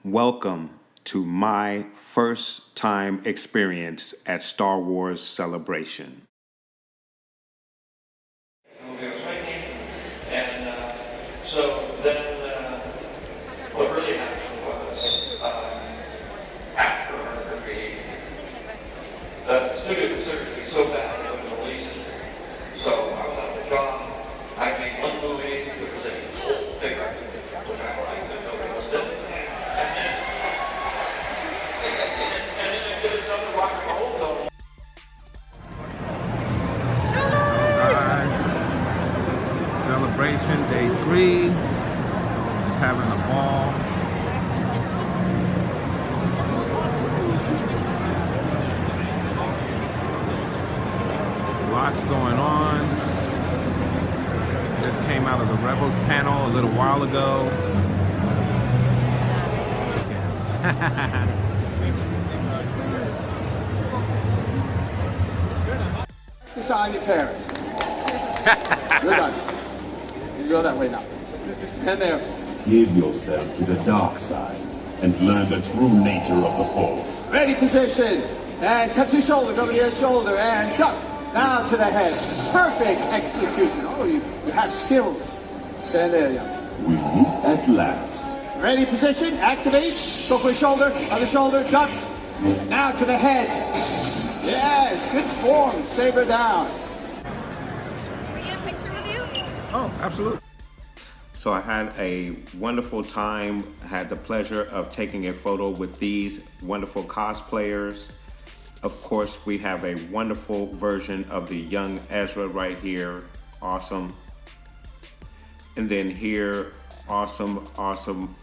Welcome to my first time experience at Star Wars Celebration. So then what really happened was after our movie, the studio considered it to be so bad they wouldn't release it. So I was on the job. I made one movie, which was a cult figure, which I liked and nobody else did. And then I did another rock and roll film. Celebration day 3, just having a ball. Lots going on. Just came out of the Rebels panel a little while ago. Decide your parents. Good on you. You go that way now. Stand there. Give yourself to the dark side and learn the true nature of the Force. Ready, position. And cut your shoulders over your shoulder and duck. Now to the head. Perfect execution. Oh, you have skills. Stand there, young. We meet at last. Ready, position. Activate. Go for a shoulder. Other shoulder. Duck. Now to the head. Yes, good form. Saber down. Will you get a picture with you? Oh, absolutely. So I had a wonderful time, had the pleasure of taking a photo with these wonderful cosplayers. Of course, we have a wonderful version of the young Ezra right here. Awesome. And then here, awesome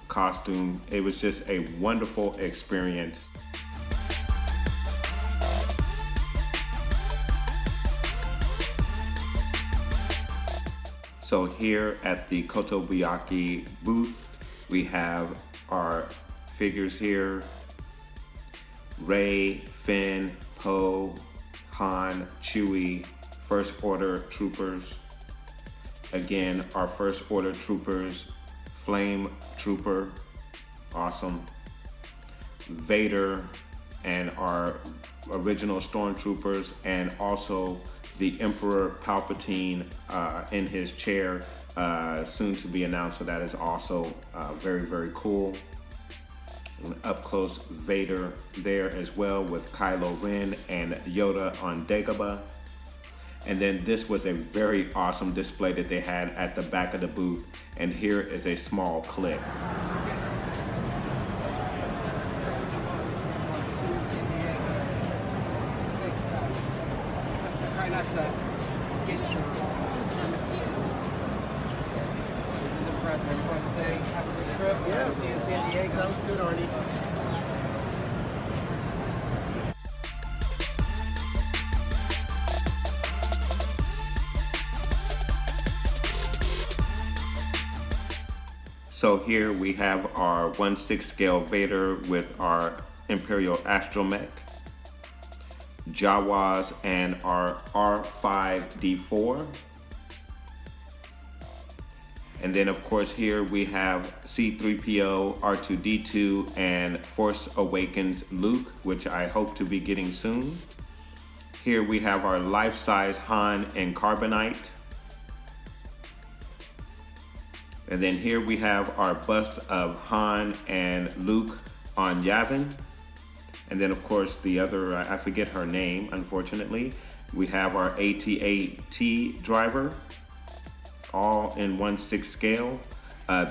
costume. It was just a wonderful experience. So here at the Kotobuaki booth, we have our figures here. Rey, Finn, Poe, Han, Chewie, First Order troopers. Again, our First Order troopers, Flame Trooper, awesome. Vader and our original Stormtroopers, and also the Emperor Palpatine in his chair, soon to be announced, so that is also very, very cool. An up close Vader there as well with Kylo Ren and Yoda on Dagobah. And then this was a very awesome display that they had at the back of the booth, and here is a small clip. Try not to get you. This is impressive. I just want to say, have a good trip. Yeah. See you in San Diego. Sounds good, Arnie. So here we have our 1/6 scale Vader with our Imperial Astromech, Jawas, and our R5-D4. And then of course here we have C-3PO, R2-D2, and Force Awakens Luke, which I hope to be getting soon. Here we have our life-size Han and Carbonite. And then here we have our bust of Han and Luke on Yavin. And then of course the other, I forget her name, unfortunately. We have our AT-AT driver, all in 1/6 scale.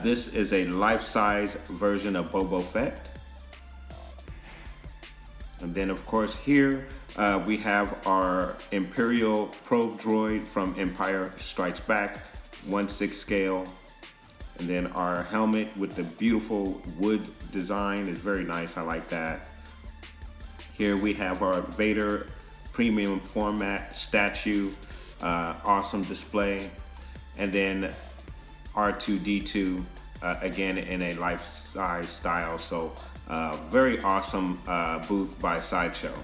This is a life-size version of Boba Fett. And then of course here we have our Imperial probe droid from Empire Strikes Back, 1/6 scale. And then our helmet with the beautiful wood design is very nice, I like that. Here we have our Vader premium format statue, awesome display. And then R2-D2 again in a life-size style. So very awesome booth by Sideshow.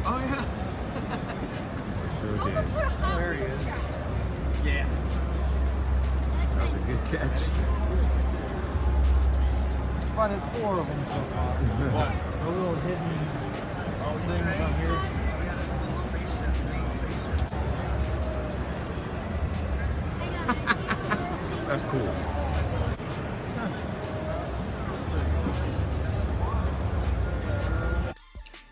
Oh yeah. Sure Don't did. put a hot There he wheels is. guy. Yeah. That's That was a good catch. Spotted 4 of them so far. The little hidden things on here. That's cool.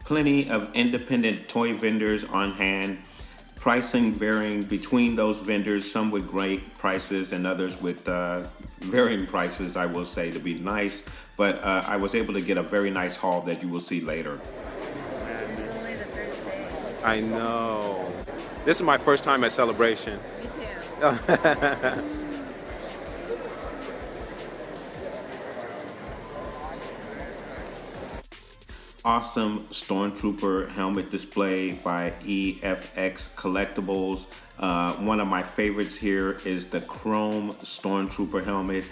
Plenty of independent toy vendors on hand. Pricing varying between those vendors, some with great prices and others with varying prices, I will say, to be nice. But I was able to get a very nice haul that you will see later. It's only the first day. I know. This is my first time at Celebration. Me too. Awesome Stormtrooper helmet display by EFX Collectibles. One of my favorites here is the Chrome Stormtrooper helmet.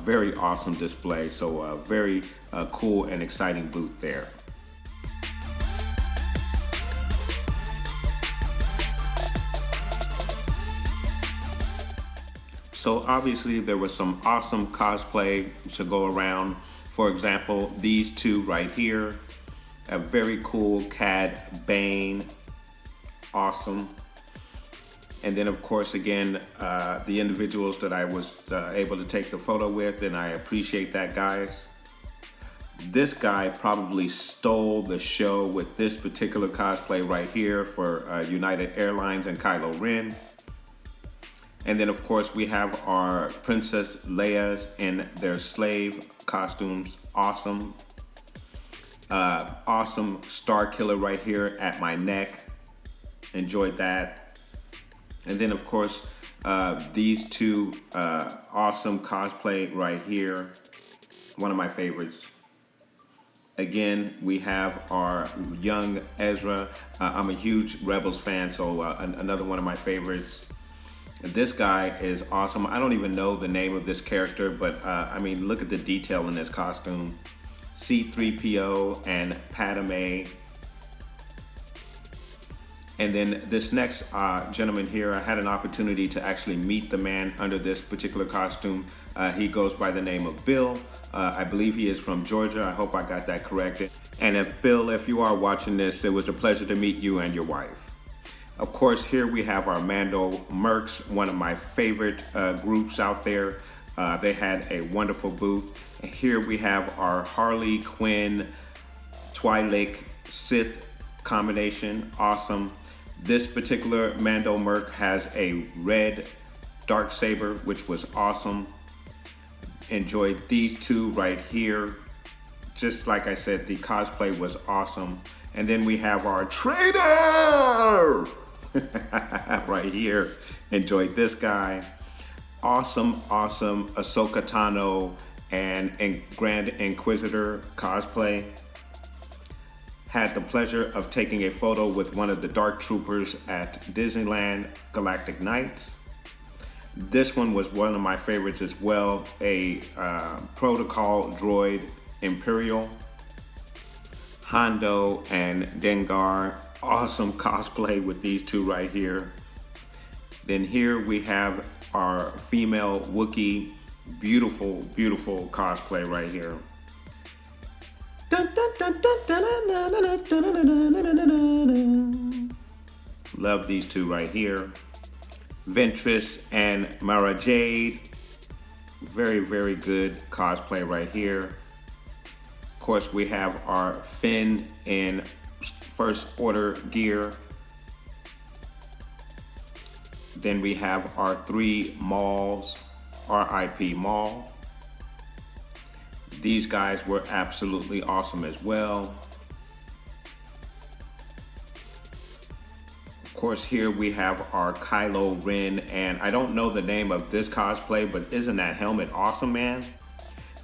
Very awesome display. So very cool and exciting booth there. So obviously there was some awesome cosplay to go around. For example, these two right here. A very cool Cad Bane, awesome. And then of course again, the individuals that I was able to take the photo with, and I appreciate that, guys. This guy probably stole the show with this particular cosplay right here for United Airlines and Kylo Ren. And then of course we have our Princess Leia's in their slave costumes, awesome. Awesome Star Killer right here at my neck. Enjoyed that. And then of course, these two awesome cosplay right here. One of my favorites. Again, we have our young Ezra. I'm a huge Rebels fan, so another one of my favorites. This guy is awesome. I don't even know the name of this character, but I mean, look at the detail in this costume. C-3PO and Padme. And then this next gentleman here, I had an opportunity to actually meet the man under this particular costume. He goes by the name of Bill. I believe he is from Georgia. I hope I got that correct. And if Bill, if you are watching this, it was a pleasure to meet you and your wife. Of course, here we have our Mando Mercs, one of my favorite groups out there. They had a wonderful booth. And here we have our Harley Quinn Twi'lek Sith combination, awesome. This particular Mando Merc has a red Darksaber, which was awesome. Enjoyed these two right here. Just like I said, the cosplay was awesome. And then we have our Traitor right here. Enjoyed this guy. Awesome, awesome Ahsoka Tano and Grand Inquisitor cosplay. Had the pleasure of taking a photo with one of the Dark Troopers at Disneyland Galactic Nights. This one was one of my favorites as well, a Protocol Droid Imperial. Hondo and Dengar, awesome cosplay with these two right here. Then here we have our female Wookiee, beautiful, beautiful cosplay right here. Love these two right here. Ventress and Mara Jade, very, very good cosplay right here. Of course, we have our Finn in First Order gear. Then we have our three Mauls, R.I.P. Maul. These guys were absolutely awesome as well. Of course, here we have our Kylo Ren, and I don't know the name of this cosplay, but isn't that helmet awesome, man?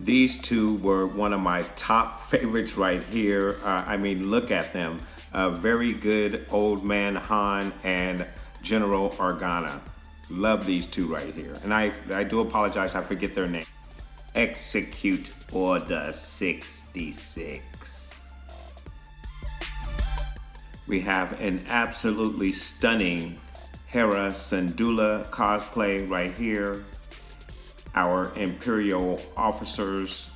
These two were one of my top favorites right here. I mean, look at them. Very good Old Man Han and General Organa. Love these two right here. And I do apologize, I forget their name. Execute Order 66. We have an absolutely stunning Hera Syndulla cosplay right here. Our Imperial officers.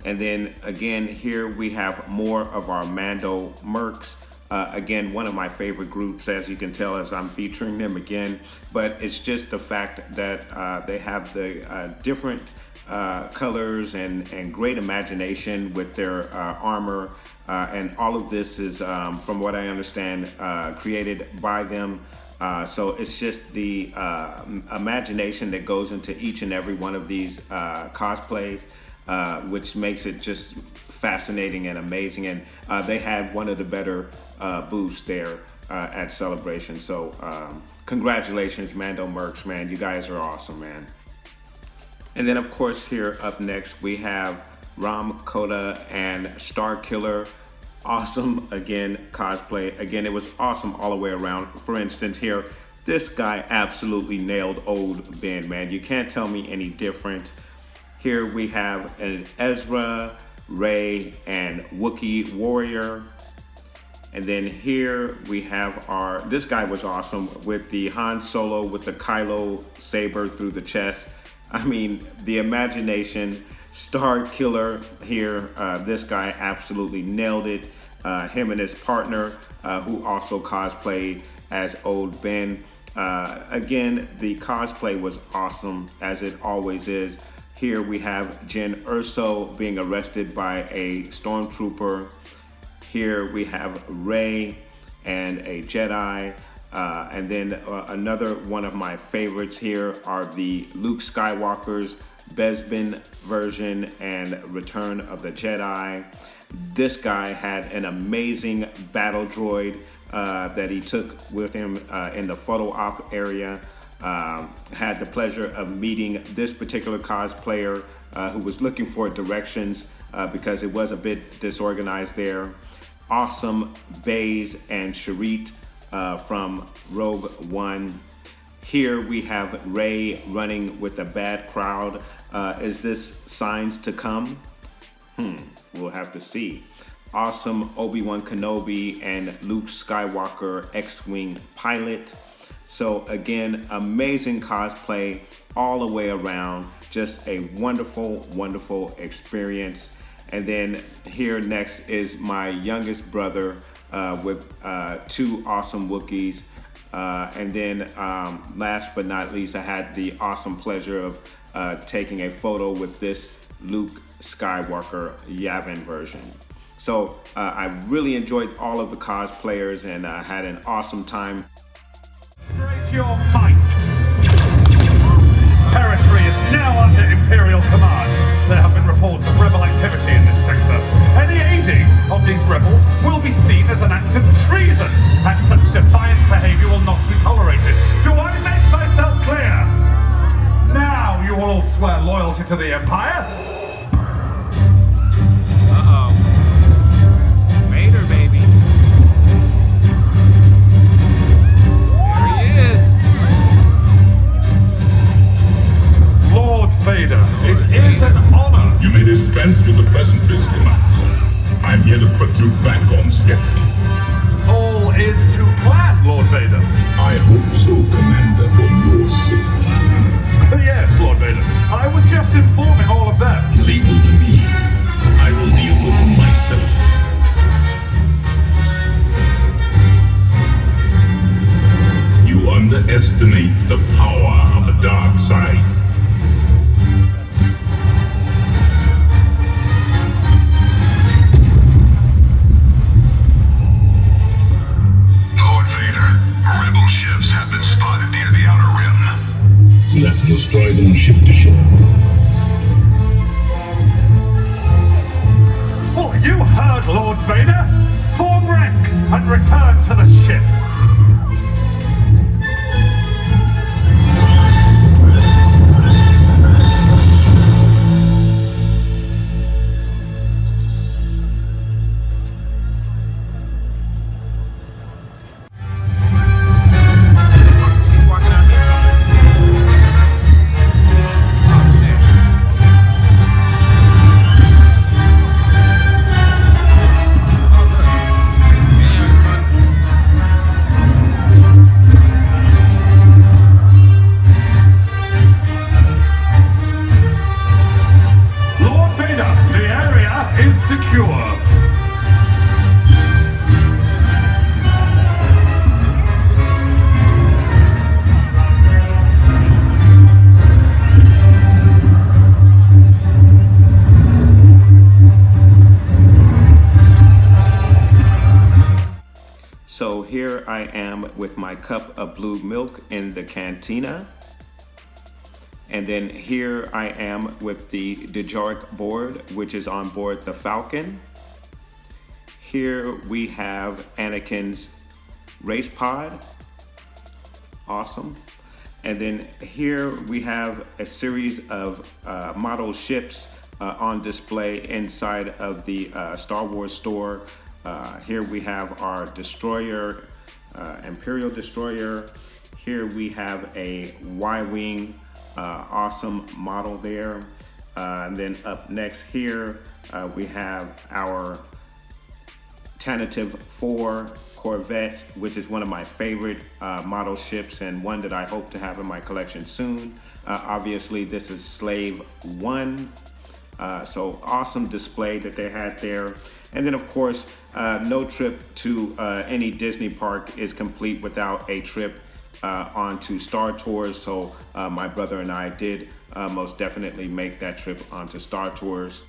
And then again, here we have more of our Mando mercs. Again, one of my favorite groups, as you can tell, as I'm featuring them again. But it's just the fact that they have the different colors and great imagination with their armor. And all of this is, from what I understand, created by them. So it's just the imagination that goes into each and every one of these cosplays, which makes it just fascinating and amazing. And they had one of the better booths there at Celebration. So congratulations, Mando Mercs, man. You guys are awesome, man. And then, of course, here up next, we have Ram Koda and Star Killer. Awesome, again, cosplay. Again, it was awesome all the way around. For instance, here, this guy absolutely nailed old Ben, man. You can't tell me any different. Here we have an Ezra, Rey, and Wookiee warrior. And then here we have this guy was awesome with the Han Solo with the Kylo saber through the chest. I mean, the imagination. Star Killer here, this guy absolutely nailed it. Him and his partner, who also cosplayed as Old Ben. Again, the cosplay was awesome, as it always is. Here we have Jyn Erso being arrested by a stormtrooper. Here we have Rey and a Jedi. And then another one of my favorites here are the Luke Skywalker's Bespin version and Return of the Jedi. This guy had an amazing battle droid that he took with him in the photo op area. Had the pleasure of meeting this particular cosplayer who was looking for directions because it was a bit disorganized there. Awesome Baze and Cherit from Rogue One. Here we have Rey running with a bad crowd. Is this signs to come? We'll have to see. Awesome Obi-Wan Kenobi and Luke Skywalker X-Wing pilot. So again, amazing cosplay all the way around. Just a wonderful, wonderful experience. And then here next is my youngest brother with two awesome Wookiees. And then last but not least, I had the awesome pleasure of taking a photo with this Luke Skywalker Yavin version. So I really enjoyed all of the cosplayers and had an awesome time. Raise your might! Territory is now under Imperial command. There have been reports of rebel activity in this sector. Any aiding of these rebels will be seen as an act of treason, and such defiant behavior will not be tolerated. Do I make myself clear? Now you will all swear loyalty to the Empire? Uh-oh. Vader, baby. There he is. Lord Vader, it is an honor. You may dispense with the pleasantries, Commander. I'm here to put you back on schedule. All is to plan, Lord Vader. I hope so, Commander, for your sake. Yes, Lord Vader. I was just informing all of them. Leave them to me. I will deal with them myself. You underestimate the power of the dark side. Lord Vader, rebel ships have been spotted near the Outer Rim. You have to destroy them ship to ship. heard Lord Vader. Form ranks and return to the ship. So here I am with my cup of blue milk in the cantina. And then here I am with the Dejoric board, which is on board the Falcon. Here we have Anakin's race pod. Awesome. And then here we have a series of model ships on display inside of the Star Wars store. Here we have our destroyer, Imperial destroyer. Here we have a Y-wing, awesome model there. And then up next here, we have our tentative 4 Corvette, which is one of my favorite model ships and one that I hope to have in my collection soon. Obviously, this is Slave 1. So awesome display that they had there. And then of course, no trip to any Disney park is complete without a trip onto Star Tours. So my brother and I did most definitely make that trip onto Star Tours.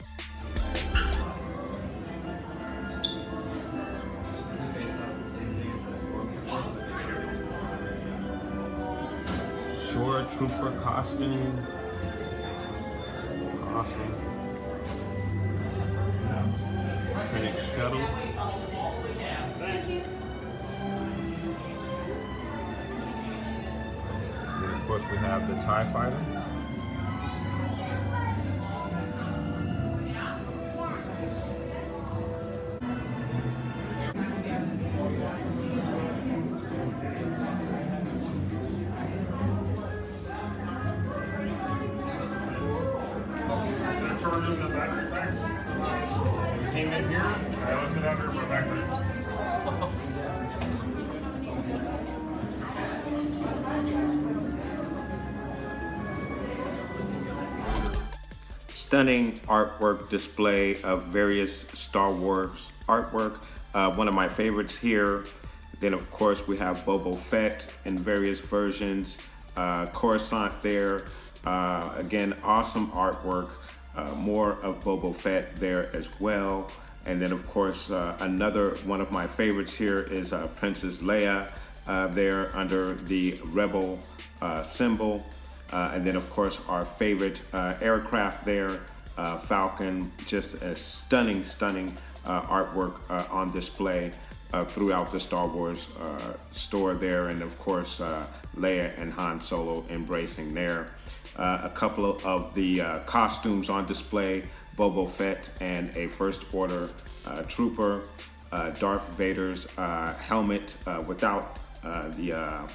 Shore Trooper costume. Awesome. Fennec shuttle. And of course we have the TIE fighter. Came in here, I looked it under my back. Stunning artwork display of various Star Wars artwork. One of my favorites here. Then of course we have Boba Fett in various versions. Coruscant there. Again, awesome artwork. More of Boba Fett there as well. And then of course, another one of my favorites here is Princess Leia there under the Rebel symbol. And then of course, our favorite aircraft there, Falcon, just a stunning artwork on display throughout the Star Wars store there. And of course, Leia and Han Solo embracing there. A couple of the costumes on display, Boba Fett and a First Order trooper, Darth Vader's helmet without the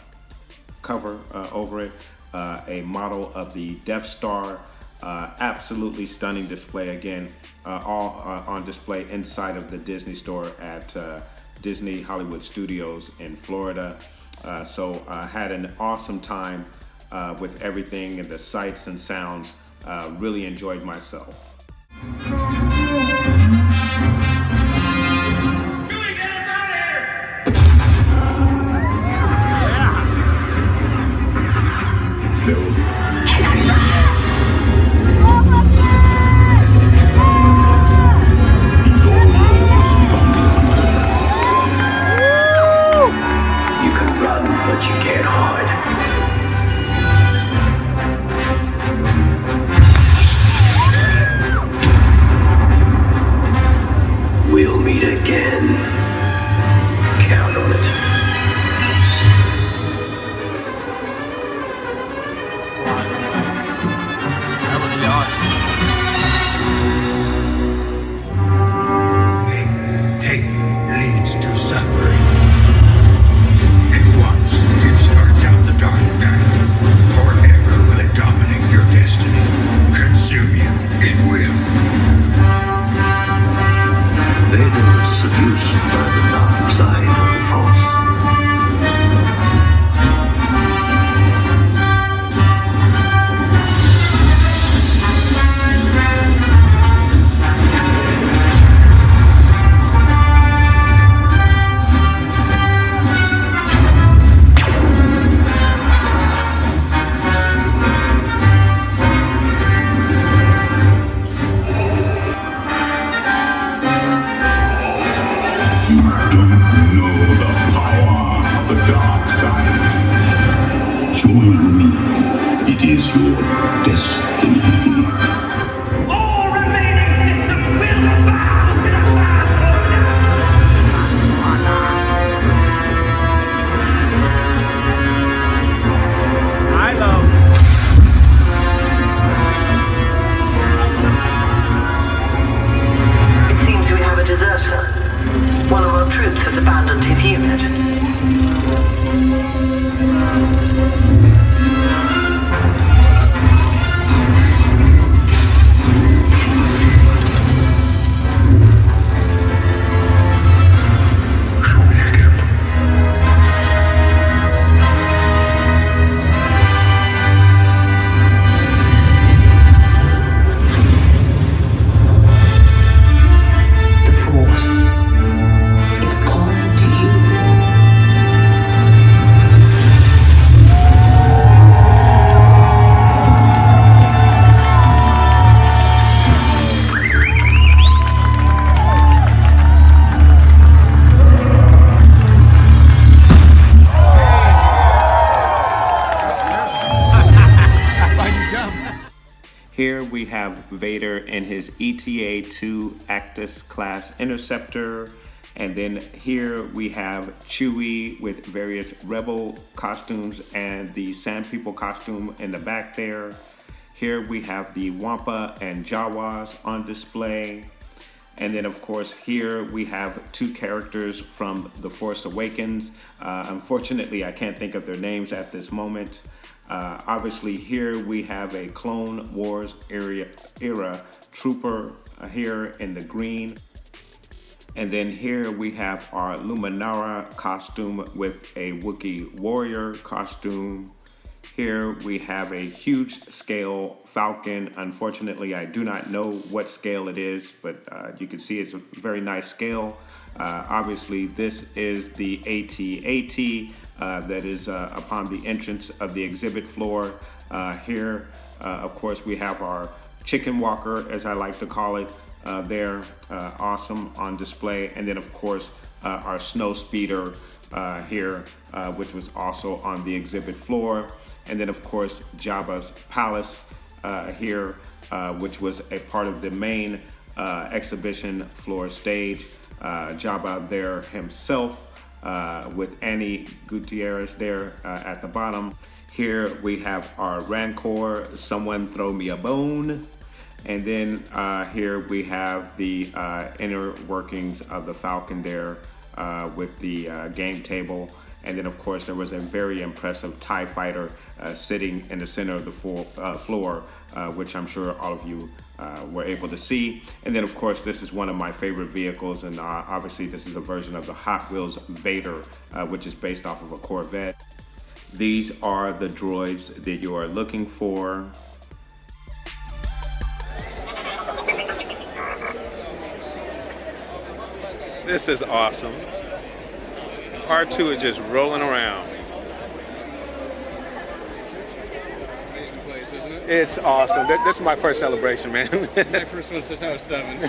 cover over it, a model of the Death Star, absolutely stunning display again, all on display inside of the Disney store at Disney Hollywood Studios in Florida. So had an awesome time with everything and the sights and sounds. Really enjoyed myself. You can run, but you can't hide. meet again. Count on it. That would be awesome. Hate leads to suffering. And once you start down the dark path, forever will it dominate your destiny. Consume you, it will. Vader was seduced by the dark side of the Force. Join me. It is your destiny. All remaining systems will bow to the last I love. It seems we have a deserter. One of our troops has abandoned his unit. The Force. It's calling to you. Here we have Vader in his ETA-2 Actus class interceptor. And then here we have Chewie with various Rebel costumes and the Sand People costume in the back there. Here we have the Wampa and Jawas on display. And then, of course, here we have two characters from The Force Awakens. Unfortunately, I can't think of their names at this moment. Obviously, here we have a Clone Wars era trooper here in the green. And then here we have our Luminara costume with a Wookiee warrior costume. Here we have a huge scale Falcon. Unfortunately, I do not know what scale it is, but you can see it's a very nice scale. Obviously, this is the AT-AT that is upon the entrance of the exhibit floor. Here, of course, we have our chicken walker, as I like to call it, there, awesome on display. And then, of course, our snow speeder here, which was also on the exhibit floor. And then, of course, Jabba's palace here, which was a part of the main exhibition floor stage. Jabba there himself with Annie Gutierrez there at the bottom. Here we have our Rancor, someone throw me a bone. And then here we have the inner workings of the Falcon there with the game table. And then, of course, there was a very impressive TIE fighter sitting in the center of the floor, which I'm sure all of you were able to see. And then, of course, this is one of my favorite vehicles. And obviously, this is a version of the Hot Wheels Vader, which is based off of a Corvette. These are the droids that you are looking for. This is awesome. R2 is just rolling around. Amazing place, isn't it? It's awesome. This is my first celebration, man. This is my first one since I was 7.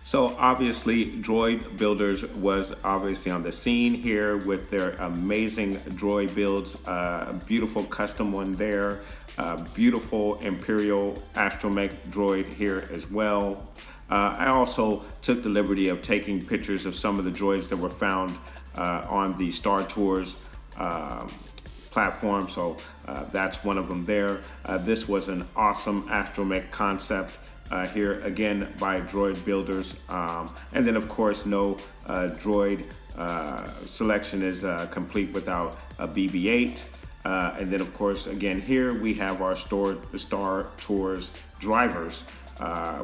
So obviously, Droid Builders was obviously on the scene here with their amazing droid builds. A beautiful custom one there. Beautiful Imperial astromech droid here as well. I also took the liberty of taking pictures of some of the droids that were found on the Star Tours platform, so that's one of them there. This was an awesome astromech concept here again by Droid Builders, and then of course no droid selection is complete without a BB-8. And then of course again here we have our Star Tours drivers,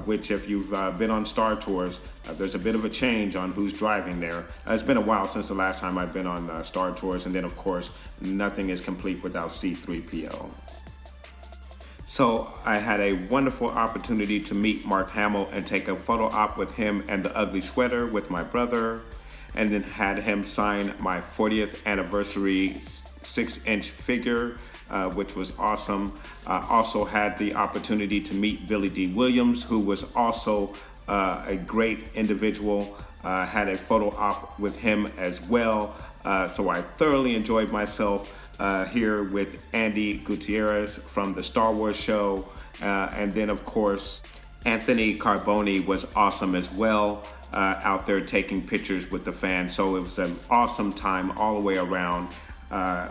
which if you've been on Star Tours, there's a bit of a change on who's driving there. It's been a while since the last time I've been on Star Tours, and then of course nothing is complete without C-3PO. So I had a wonderful opportunity to meet Mark Hamill and take a photo op with him and the ugly sweater with my brother, and then had him sign my 40th anniversary 6-inch figure, which was awesome. Also had the opportunity to meet Billy D. Williams, who was also a great individual. Had a photo op with him as well. So I thoroughly enjoyed myself here with Andy Gutierrez from the Star Wars show. And then of course, Anthony Carboni was awesome as well, out there taking pictures with the fans. So it was an awesome time all the way around.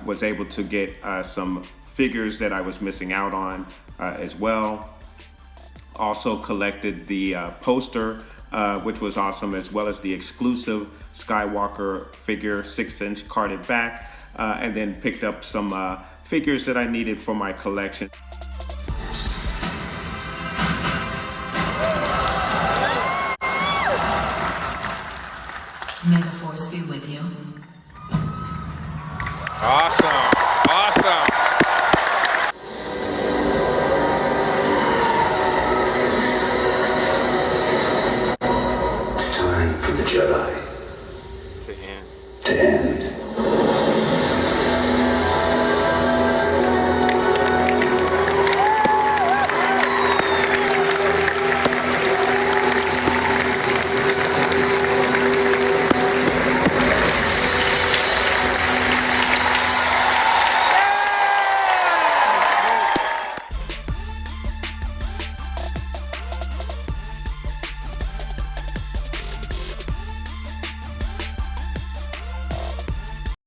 Was able to get some figures that I was missing out on as well. Also collected the poster, which was awesome, as well as the exclusive Skywalker figure, 6-inch carded back, and then picked up some figures that I needed for my collection.